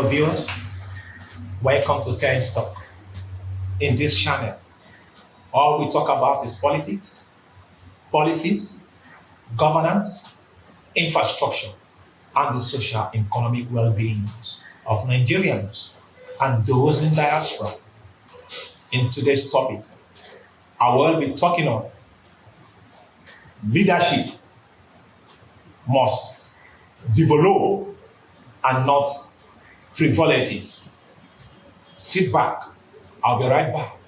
Hello, viewers. Welcome to Terence Talk. In this channel, all we talk about is politics, policies, governance, infrastructure, and the social and economic well-being of Nigerians and those in diaspora. In today's topic, I will be talking on leadership must develop and not frivolities. Sit back. I'll be right back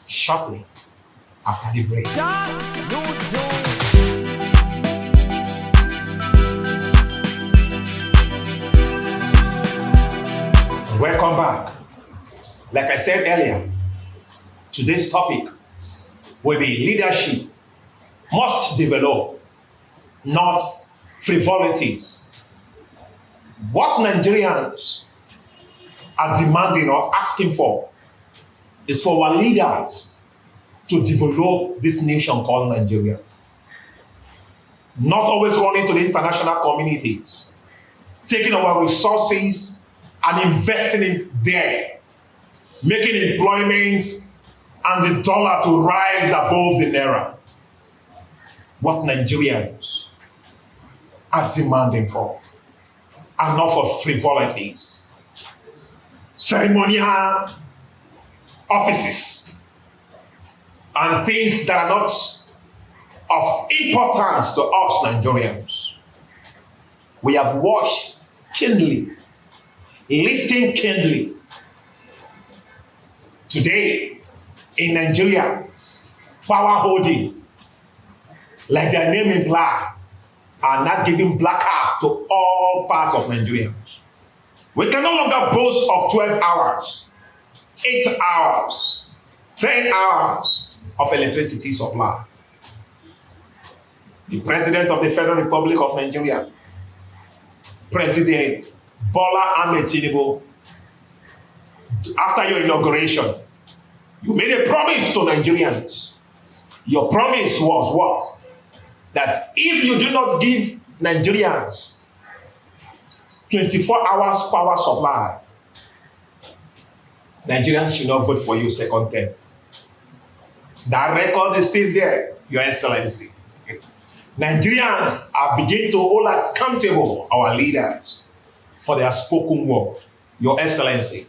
shortly after the break. Welcome back. Like I said earlier, today's topic will be leadership must develop, not frivolities. What Nigerians are demanding or asking for is for our leaders to develop this nation called Nigeria. Not always running to the international communities, taking our resources and investing it there, making employment and the dollar to rise above the naira. What Nigerians are demanding for, and not for frivolities. Ceremonial offices and things that are not of importance to us Nigerians. We have watched keenly, listened keenly. Today in Nigeria, power holding, like their name implies, are not giving black art to all parts of Nigerians. We can no longer boast of 12 hours, 8 hours, 10 hours of electricity supply. The President of the Federal Republic of Nigeria, President Bola Ahmed Tinubu, after your inauguration, you made a promise to Nigerians. Your promise was what? That if you do not give Nigerians 24 hours power supply, Nigerians should not vote for you second term. That record is still there, Your Excellency. Nigerians are beginning to hold accountable our leaders for their spoken word, Your Excellency.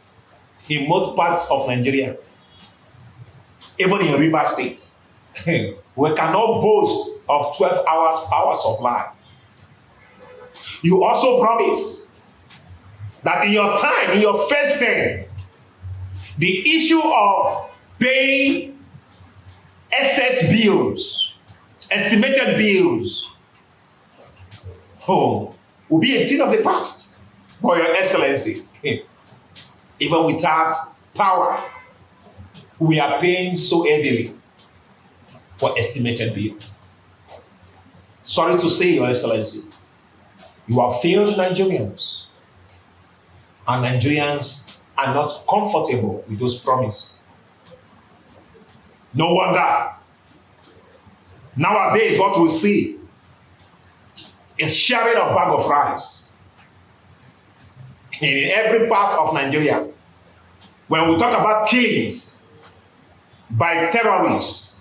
In most parts of Nigeria, even in Rivers State, we cannot boast of 12 hours power supply. You also promise that in your time, in your first term, the issue of paying excess bills, estimated bills, will be a thing of the past. For Your Excellency, even without power, we are paying so heavily for estimated bill. Sorry to say, Your Excellency, you have failed Nigerians, and Nigerians are not comfortable with those promises. No wonder. Nowadays, what we see is sharing of bag of rice in every part of Nigeria. When we talk about killings by terrorists,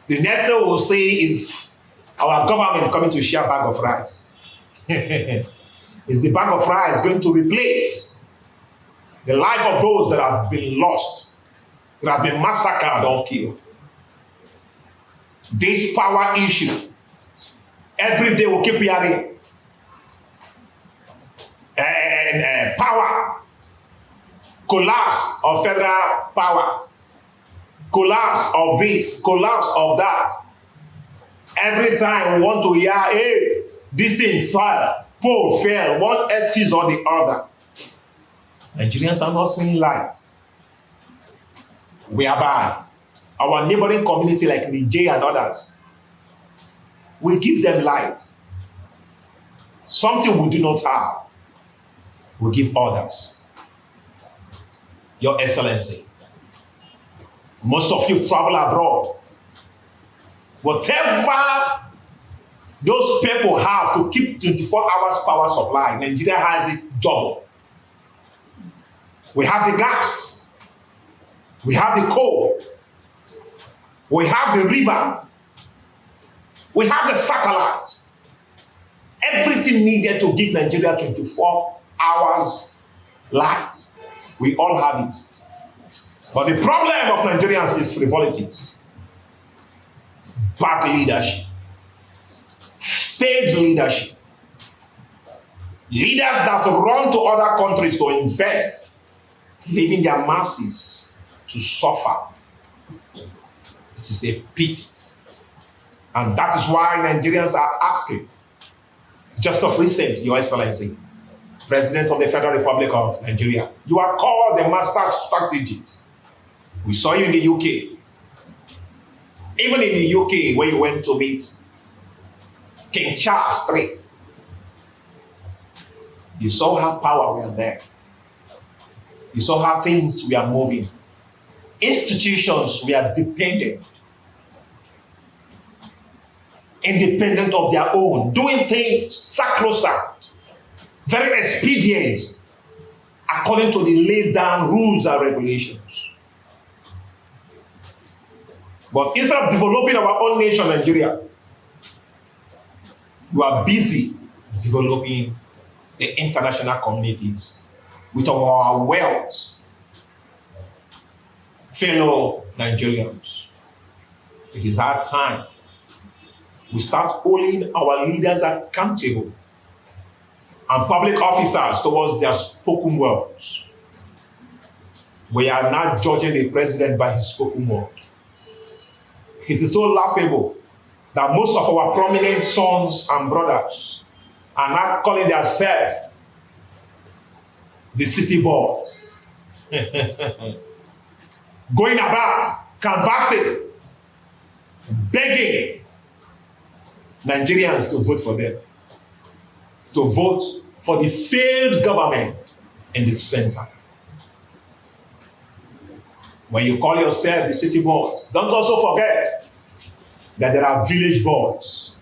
the next thing we'll say is our government coming to share bag of rice. Is the bag of rice going to replace the life of those that have been lost, that have been massacred or killed? This power issue, every day we'll keep hearing power, collapse of federal power, collapse of this, collapse of that. Every time we want to hear, hey, this thing fell, pole fell, one excuse or the other. Nigerians are not seeing light. Whereby our neighboring community like Niger and others, we give them light. Something we do not have, we give others. Your Excellency, most of you travel abroad. Whatever those people have to keep 24 hours power supply, Nigeria has it double. We have the gas. We have the coal. We have the river. We have the satellite. Everything needed to give Nigeria 24 hours light. We all have it. But the problem of Nigerians is frivolities, bad leadership, failed leadership, leaders that run to other countries to invest, leaving their masses to suffer. It is a pity. And that is why Nigerians are asking, just of recent, Your Excellency, President of the Federal Republic of Nigeria, you are called the master strategist. We saw you in the UK. Even in the UK, when you went to meet King Charles III, you saw how power we are there. You saw how things we are moving. Institutions we are dependent. Independent of their own, doing things sacrosanct, very expedient, according to the laid down rules and regulations. But instead of developing our own nation, Nigeria, you are busy developing the international communities with our wealth. Fellow Nigerians, it is our time we start holding our leaders accountable and public officers towards their spoken words. We are not judging the president by his spoken word. It is so laughable that most of our prominent sons and brothers are not calling themselves the city boys. Going about, canvassing, begging Nigerians to vote for them, to vote for the failed government in the center. When you call yourself the city boys, don't also forget that there are village boys.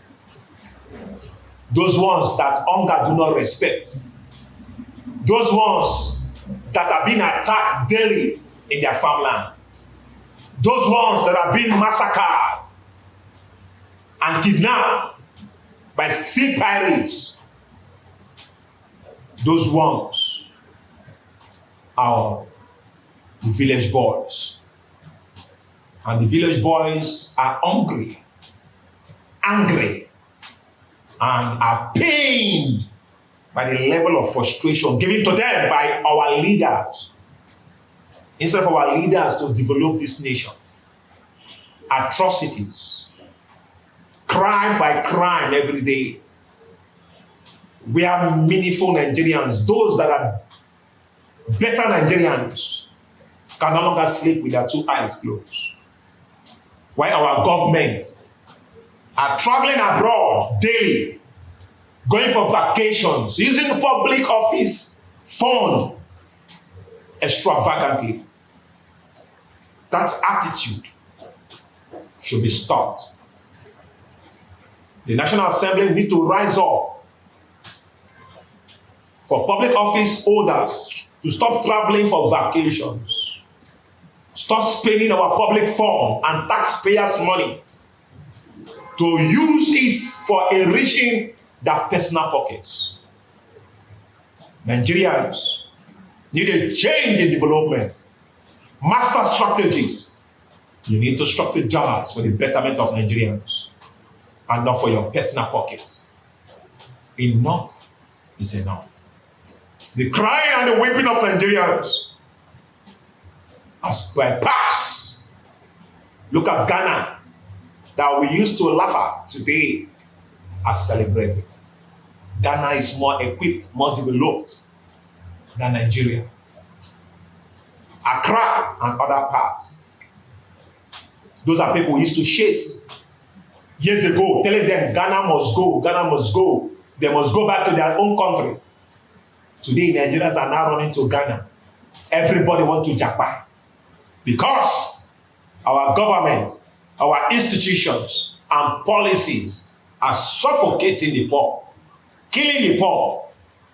Those ones that hunger do not respect. Those ones that are being attacked daily in their farmland. Those ones that are being massacred and kidnapped by sea pirates. Those ones are the village boys. And the village boys are hungry, angry, and are pained by the level of frustration given to them by our leaders. Instead of our leaders to develop this nation, atrocities, crime by crime every day. We are meaningful Nigerians, those that are better Nigerians, can no longer sleep with their two eyes closed. While our government are traveling abroad daily, going for vacations, using the public office fund extravagantly. That attitude should be stopped. The National Assembly need to rise up for public office holders to stop traveling for vacations. Stop spending our public fund and taxpayers' money to use it for enriching their personal pockets. Nigerians need a change in development. Master strategies. You need to strategize for the betterment of Nigerians and not for your personal pockets. Enough is enough. The crying and the weeping of Nigerians has bypassed. Look at Ghana that we used to laugh at today as celebrated. Ghana is more equipped, more developed than Nigeria. Accra and other parts. Those are people who used to chase years ago, telling them Ghana must go, Ghana must go. They must go back to their own country. Today, Nigerians are now running to Ghana. Everybody wants to Japan. Because our government, our institutions, and policies are suffocating the poor, killing the poor.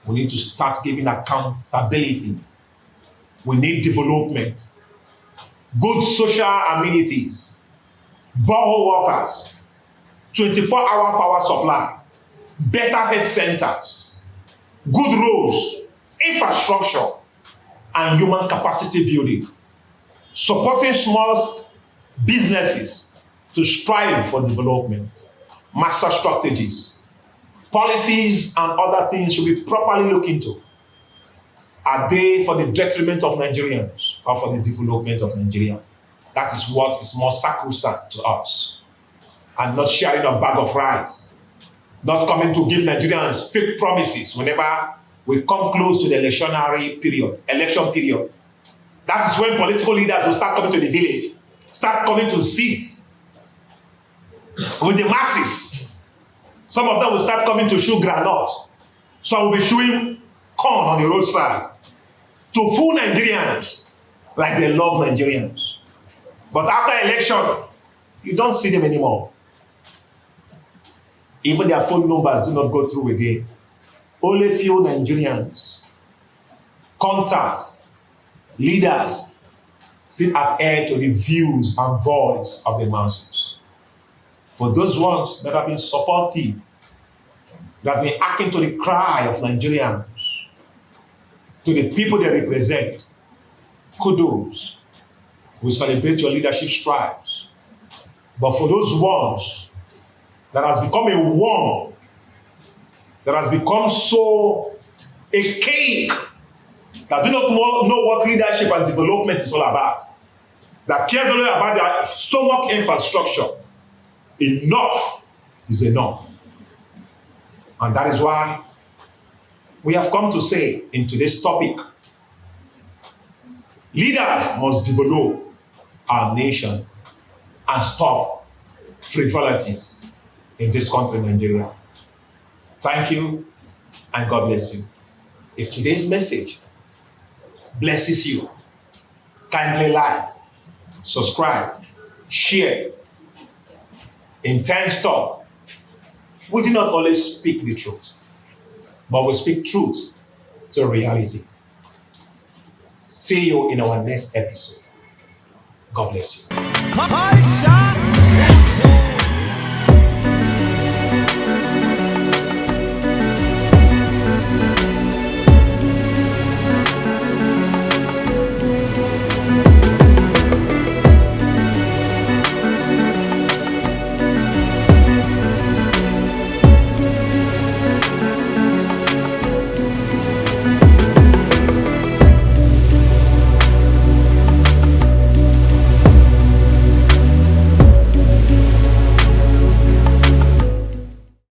We need to start giving accountability. We need development, good social amenities, borehole waters, 24-hour power supply, better health centers, good roads, infrastructure, and human capacity building, supporting small businesses to strive for development, master strategies, policies, and other things should be properly looked into. Are they for the detriment of Nigerians or for the development of Nigeria? That is what is more sacrosanct to us. And not sharing a bag of rice, not coming to give Nigerians fake promises whenever we come close to the election period. That is when political leaders will start coming to the village, start coming to sit with the masses. Some of them will start coming to show granite. Some will be showing corn on the roadside to fool Nigerians like they love Nigerians. But after election, you don't see them anymore. Even their phone numbers do not go through again. Only few Nigerians, contacts, leaders still adhere to the views and voice of the masses. For those ones that have been supportive, that have been acting to the cry of Nigerians, to the people they represent, kudos. We celebrate your leadership strides. But for those ones that has become a worm, that has become so a cake, that do not know what leadership and development is all about, that cares only about their stomach infrastructure, enough is enough. And that is why we have come to say in today's topic, leaders must develop our nation and stop frivolities in this country, Nigeria. Thank you, and God bless you. If today's message blesses you, kindly like, subscribe, share. In Intense Talk, we do not always speak the truth, but we speak truth to reality. See you in our next episode. God bless you.